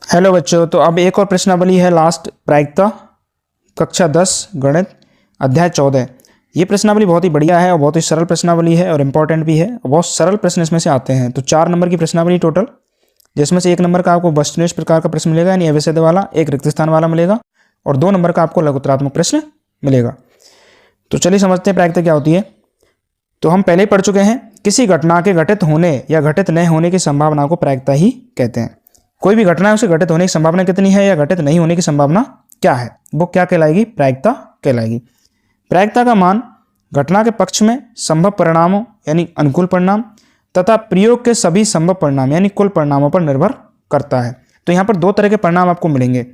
Hello बच्चों, तो अब एक और प्रश्नावली है लास्ट प्रायिकता कक्षा 10 गणित अध्याय 14। ये प्रश्नावली बहुत ही बढ़िया है और बहुत ही सरल प्रश्नावली है और इम्पॉर्टेंट भी है। बहुत सरल प्रश्न इसमें से आते हैं। तो 4 नंबर की प्रश्नावली टोटल, जिसमें से 1 नंबर का आपको वस्तुनिष्ठ प्रकार का प्रश्न मिलेगा यानी अवच्छेद वाला, 1 रिक्त स्थान वाला मिलेगा और 2 नंबर का आपको लघुत्तरात्मक प्रश्न मिलेगा। तो चलिए समझते हैं प्रायिकता क्या होती है। तो हम पहले ही पढ़ चुके हैं, किसी घटना के घटित होने या घटित न होने की संभावना को प्रायिकता ही कहते हैं। कोई भी घटना है उसे घटित होने की संभावना कितनी है या घटित नहीं होने की संभावना क्या है, वो क्या कहलाएगी? प्रायिकता कहलाएगी। प्रायिकता का मान घटना के पक्ष में संभव परिणामों यानी अनुकूल परिणाम तथा प्रयोग के सभी संभव परिणाम यानी कुल परिणामों पर निर्भर करता है। तो यहाँ पर 2 तरह के परिणाम आपको मिलेंगे।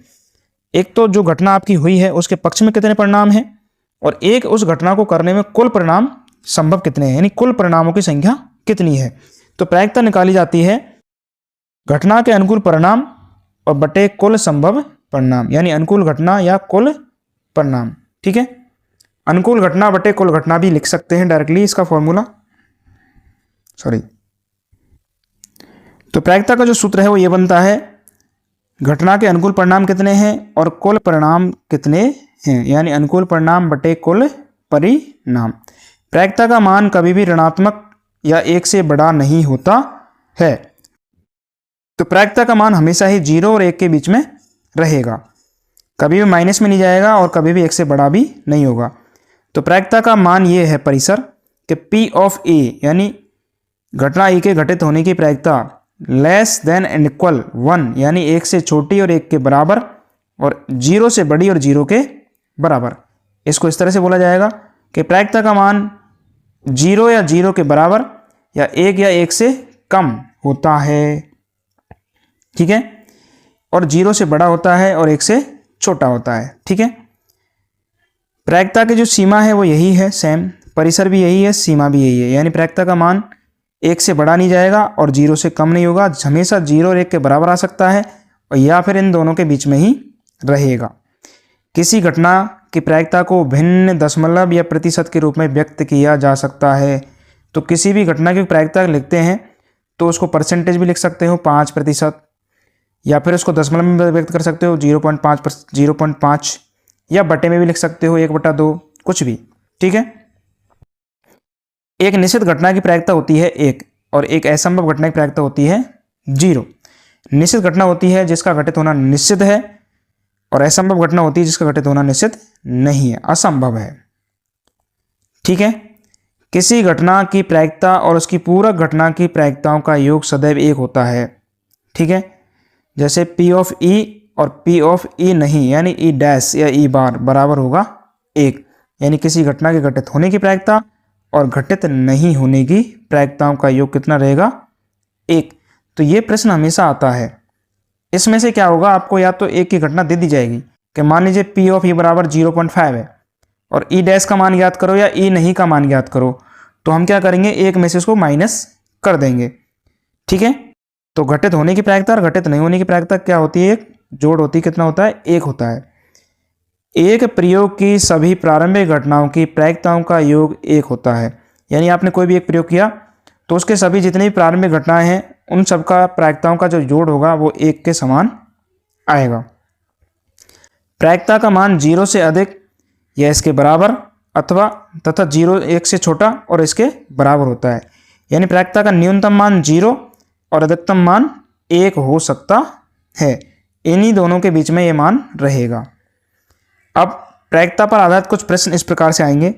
एक तो जो घटना आपकी हुई है उसके पक्ष में कितने परिणाम हैं, और एक उस घटना को करने में कुल परिणाम संभव कितने हैं यानी कुल परिणामों की संख्या कितनी है। तो प्रायिकता निकाली जाती है घटना के अनुकूल परिणाम और बटे कुल संभव परिणाम यानी अनुकूल घटना या कुल परिणाम। ठीक है, अनुकूल घटना बटे कुल घटना भी लिख सकते हैं डायरेक्टली इसका फॉर्मूला। तो प्रायिकता का जो सूत्र है वो ये बनता है, घटना के अनुकूल परिणाम कितने हैं और कुल परिणाम कितने हैं यानी अनुकूल परिणाम बटे कुल परिणाम। प्रायिकता का मान कभी भी ऋणात्मक या 1 से बड़ा नहीं होता है। तो प्रायिकता का मान हमेशा ही 0 और 1 के बीच में रहेगा, कभी भी माइनस में नहीं जाएगा और कभी भी 1 से बड़ा भी नहीं होगा। तो प्रायिकता का मान ये है परिसर कि P ऑफ A यानी घटना E के घटित होने की प्रायिकता लेस देन एंड इक्वल 1 यानी 1 से छोटी और 1 के बराबर और 0 से बड़ी और 0 के बराबर। इसको इस तरह से बोला जाएगा कि प्रायिकता का मान 0 या 0 के बराबर या 1 या 1 से कम होता है। ठीक है, और 0 से बड़ा होता है और 1 से छोटा होता है। ठीक है, प्रायिकता की जो सीमा है वो यही है, सेम परिसर भी यही है, सीमा भी यही है, यानी प्रायिकता का मान 1 से बड़ा नहीं जाएगा और 0 से कम नहीं होगा, हमेशा 0 और 1 के बराबर आ सकता है और या फिर इन दोनों के बीच में ही रहेगा। किसी घटना की प्रायिकता को भिन्न दशमलव या प्रतिशत के रूप में व्यक्त किया जा सकता है। तो किसी भी घटना की प्रायिकता लिखते हैं तो उसको परसेंटेज भी लिख सकते हो 5%, या फिर उसको दशमलव में व्यक्त कर सकते हो 0.5 या बटे में भी लिख सकते हो 1/2, कुछ भी। ठीक है, एक निश्चित घटना की प्रायिकता होती है 1 और एक असंभव घटना की प्रायिकता होती है 0। निश्चित घटना होती है जिसका घटित होना निश्चित है और असंभव घटना होती है जिसका घटित होना निश्चित नहीं है, असंभव है। ठीक है, किसी घटना की प्रायिकता और उसकी पूरक घटना की प्रायिकताओं का योग सदैव 1 होता है। ठीक है, जैसे P ऑफ E और P ऑफ E नहीं यानी E डैश या E बार बराबर होगा 1, यानी किसी घटना के घटित होने की प्रायिकता और घटित नहीं होने की प्रायिकताओं का योग कितना रहेगा? 1। तो ये प्रश्न हमेशा आता है। इसमें से क्या होगा, आपको या तो एक की घटना दे दी जाएगी कि मान लीजिए P ऑफ E बराबर 0.5 है और E डैश का मान ज्ञात करो या E नहीं का मान ज्ञात करो। तो हम क्या करेंगे, एक में से इसको माइनस कर देंगे। ठीक है, तो घटित होने की प्रायिकता और घटित नहीं होने की प्रायिकता क्या होती है? एक जोड़ होती है, कितना होता है? 1 होता है। एक प्रयोग की सभी प्रारंभिक घटनाओं की प्रायिकताओं का योग 1 होता है, यानी आपने कोई भी एक प्रयोग किया तो उसके सभी जितनी भी प्रारंभिक घटनाएं हैं उन सब का प्रायिकताओं का जो जोड़ होगा वो 1 के समान आएगा। प्रायिकता का मान 0 से अधिक या इसके बराबर अथवा तथा 0 1 से छोटा और इसके बराबर होता है, यानी प्रायिकता का न्यूनतम मान 0 और अधिकतम मान 1 हो सकता है। इन्हीं दोनों के बीच में ये मान रहेगा। अब प्रायिकता पर आधारित कुछ प्रश्न इस प्रकार से आएंगे,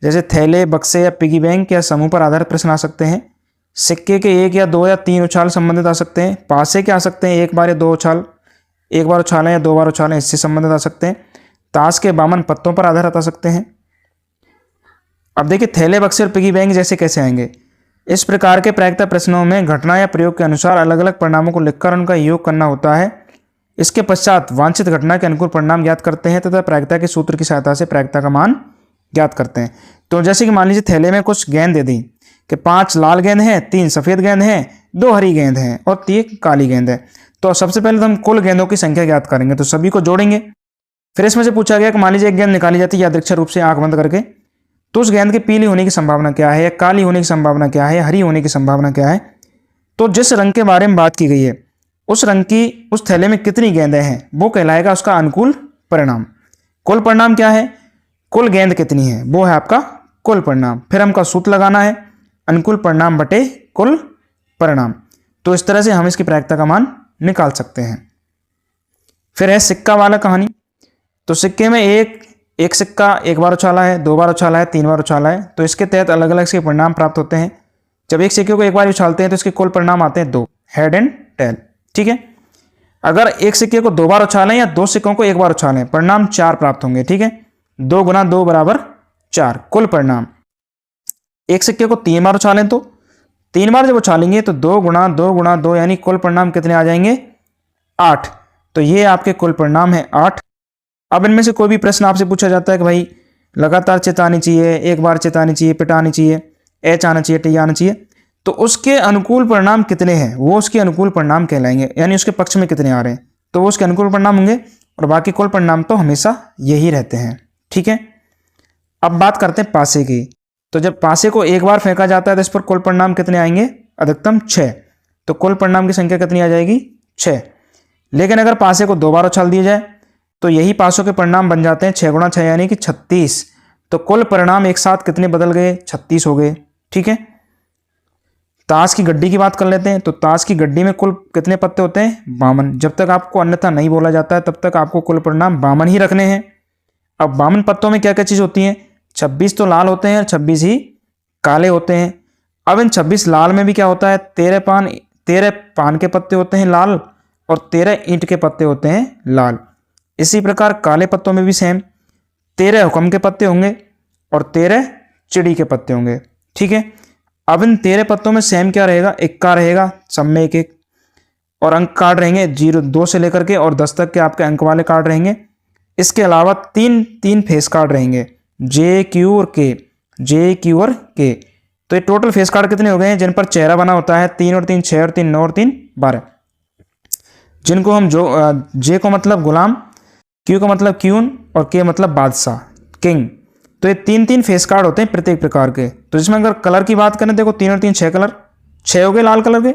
जैसे थैले, बक्से या पिगी बैंक या समूह पर आधारित प्रश्न आ सकते हैं। सिक्के के 1 या 2 या 3 उछाल संबंधित आ सकते हैं। पासे के आ सकते हैं, 1 बार या 2 उछाल, 1 बार उछालें या 2 बार उछालें, इससे संबंधित आ सकते हैं। ताश के 52 पत्तों पर आधारित आ सकते हैं। अब देखिए थैले, बक्से और पिगी बैंक जैसे कैसे आएंगे। इस प्रकार के प्रायिकता प्रश्नों में घटना या प्रयोग के अनुसार अलग अलग परिणामों को लिखकर उनका योग करना होता है। इसके पश्चात वांछित घटना के अनुकूल परिणाम ज्ञात करते हैं तथा प्रायिकता के सूत्र की सहायता से प्रायिकता का मान ज्ञात करते हैं। तो जैसे कि मान लीजिए थैले में कुछ गेंद दे दी कि 5 लाल गेंद हैं, 3 सफ़ेद गेंद हैं, 2 हरी गेंद हैं और 3 काली गेंद है। तो सबसे पहले तो हम कुल गेंदों की संख्या ज्ञात करेंगे, तो सभी को जोड़ेंगे। फिर इसमें से पूछा गया कि मान लीजिए एक गेंद निकाली जाती है यादृच्छिक रूप से आंख बंद करके, तो उस गेंद के पीली होने की संभावना क्या है, या काली होने की संभावना क्या है, हरी होने की संभावना क्या है। तो जिस रंग के बारे में बात की गई है उस रंग की उस थैले में कितनी गेंदें हैं, वो कहलाएगा उसका अनुकूल परिणाम। कुल परिणाम क्या है, कुल गेंद कितनी है, वो है आपका कुल परिणाम। फिर हमका सूत्र लगाना है अनुकूल परिणाम बटे कुल परिणाम। तो इस तरह से हम इसकी प्रायिकता का मान निकाल सकते हैं। फिर है सिक्का वाला कहानी। तो सिक्के में एक सिक्का एक बार उछाला है, 2 बार उछाला है, 3 बार उछाला है, तो इसके तहत अलग अलग इसके परिणाम प्राप्त होते हैं। जब एक सिक्के को एक बार उछालते हैं तो इसके कुल परिणाम आते हैं 2, हेड एंड टेल। ठीक है, अगर एक सिक्के को 2 बार उछालें या 2 सिक्कों को एक बार उछालें, परिणाम 4 प्राप्त होंगे। ठीक है, 2 गुना 2 बराबर 4 कुल परिणाम। एक सिक्के को 3 बार उछालें तो 3 बार जब उछालेंगे तो 2 गुना 2 गुना 2 यानी कुल परिणाम कितने आ जाएंगे, 8। तो ये आपके कुल परिणाम है 8। अब इनमें से कोई भी प्रश्न आपसे पूछा जाता है कि भाई लगातार चेतानी चाहिए, एक बार चेतानी चाहिए, पिटानी चाहिए, एच आना चाहिए, टी आना चाहिए, तो उसके अनुकूल परिणाम कितने हैं, वो उसके अनुकूल परिणाम कहलाएंगे, यानी उसके पक्ष में कितने आ रहे हैं, तो वो उसके अनुकूल परिणाम होंगे। और बाकी कुल परिणाम तो हमेशा यही रहते हैं। ठीक है, अब बात करते हैं पासे की। तो जब पासे को एक बार फेंका जाता है तो इस पर कुल परिणाम कितने आएंगे, अधिकतम 6। तो कुल परिणाम की संख्या कितनी आ जाएगी, 6। लेकिन अगर पासे को 2 बार उछाल दिया जाए तो यही पासों के परिणाम बन जाते हैं 6 गुणा 6 यानी कि 36। तो कुल परिणाम एक साथ कितने बदल गए, 36 हो गए। ठीक है, ताश की गड्डी की बात कर लेते हैं। तो ताश की गड्डी में कुल कितने पत्ते होते हैं, 52। जब तक आपको अन्यथा नहीं बोला जाता है तब तक आपको कुल परिणाम 52 ही रखने हैं। अब 52 पत्तों में क्या क्या चीज़ होती है, 26 तो लाल होते हैं और 26 ही काले होते हैं। अब इन 26 लाल में भी क्या होता है, 13 पान के पत्ते होते हैं लाल और 13 ईंट के पत्ते होते हैं लाल। इसी प्रकार काले पत्तों में भी सेम 13 हुक्म के पत्ते होंगे और 13 चिड़ी के पत्ते होंगे। ठीक है, अब इन 13 पत्तों में सेम क्या रहेगा, इक्का रहेगा, सब में एक एक, और अंक कार्ड रहेंगे 0-2 से लेकर के और 10 तक के आपके अंक वाले कार्ड रहेंगे। इसके अलावा 3 फेस कार्ड रहेंगे, जे क्यू और के, जे क्यू और के। तो ये टोटल फेस कार्ड कितने हो गए हैं जिन पर चेहरा बना होता है, 3 और 3 6 और 3 9 और 3 12, जिनको हम जो जे को मतलब गुलाम, क्यू का मतलब क्यून और के मतलब बादशाह, किंग। तो ये 3 फेस कार्ड होते हैं प्रत्येक प्रकार के। तो जिसमें अगर कलर की बात करें, देखो 3 और 3 6 कलर, 6 हो गए लाल कलर के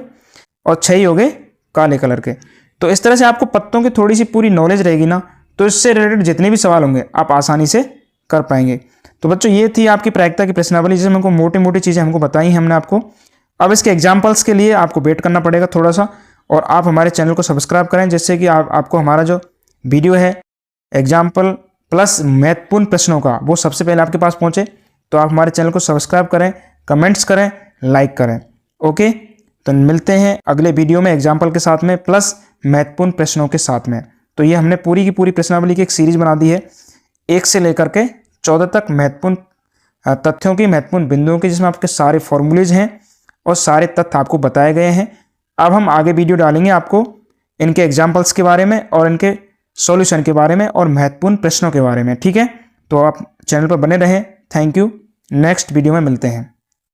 और 6 ही हो गए काले कलर के। तो इस तरह से आपको पत्तों की थोड़ी सी पूरी नॉलेज रहेगी ना, तो इससे रिलेटेड जितने भी सवाल होंगे आप आसानी से कर पाएंगे। तो बच्चों ये थी आपकी प्रायिकता की प्रश्नावली, जिसमें हमको मोटी मोटी चीज़ें हमको बताई हैं हमने आपको। अब इसके एग्जाम्पल्स के लिए आपको वेट करना पड़ेगा थोड़ा सा, और आप हमारे चैनल को सब्सक्राइब करें, जिससे कि आपको हमारा जो वीडियो है एग्जाम्पल प्लस महत्वपूर्ण प्रश्नों का, वो सबसे पहले आपके पास पहुंचे। तो आप हमारे चैनल को सब्सक्राइब करें, कमेंट्स करें, लाइक करें। ओके, तो मिलते हैं अगले वीडियो में एग्जाम्पल के साथ में प्लस महत्वपूर्ण प्रश्नों के साथ में। तो ये हमने पूरी की पूरी प्रश्नावली की एक सीरीज बना दी है, 1 से लेकर के 14 तक महत्वपूर्ण तथ्यों की, महत्वपूर्ण बिंदुओं की, जिसमें आपके सारे फॉर्मूलेज हैं और सारे तथ्य आपको बताए गए हैं। अब हम आगे वीडियो डालेंगे आपको इनके एग्जाम्पल्स के बारे में और इनके सॉल्यूशन के बारे में और महत्वपूर्ण प्रश्नों के बारे में। ठीक है, तो आप चैनल पर बने रहें। थैंक यू, नेक्स्ट वीडियो में मिलते हैं।